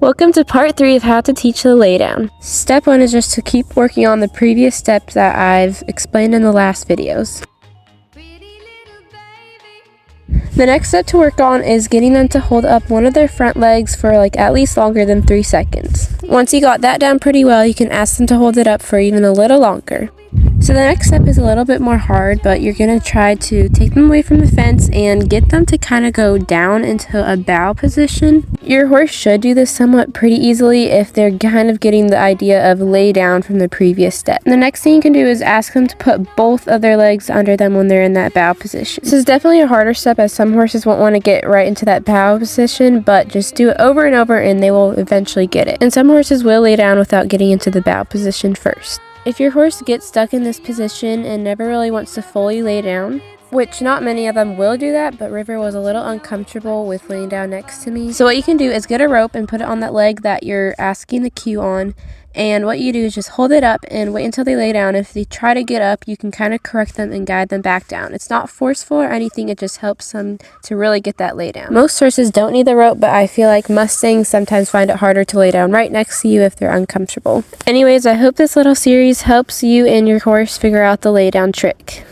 Welcome to part 3 of how to teach the laydown. Step 1 is just to keep working on the previous steps that I've explained in the last videos. The next step to work on is getting them to hold up one of their front legs for at least longer than 3 seconds. Once you got that down pretty well, you can ask them to hold it up for even a little longer. So the next step is a little bit more hard, but you're going to try to take them away from the fence and get them to kind of go down into a bow position. Your horse should do this somewhat pretty easily if they're kind of getting the idea of lay down from the previous step. And the next thing you can do is ask them to put both of their legs under them when they're in that bow position. This is definitely a harder step as some horses won't want to get right into that bow position, but just do it over and over and they will eventually get it. And some horses will lay down without getting into the bow position first. If your horse gets stuck in this position and never really wants to fully lay down, which not many of them will do that, but River was a little uncomfortable with laying down next to me. So what you can do is get a rope and put it on that leg that you're asking the cue on. And what you do is just hold it up and wait until they lay down. If they try to get up, you can kind of correct them and guide them back down. It's not forceful or anything, it just helps them to really get that lay down. Most horses don't need the rope, but I feel like Mustangs sometimes find it harder to lay down right next to you if they're uncomfortable. Anyways, I hope this little series helps you and your horse figure out the lay down trick.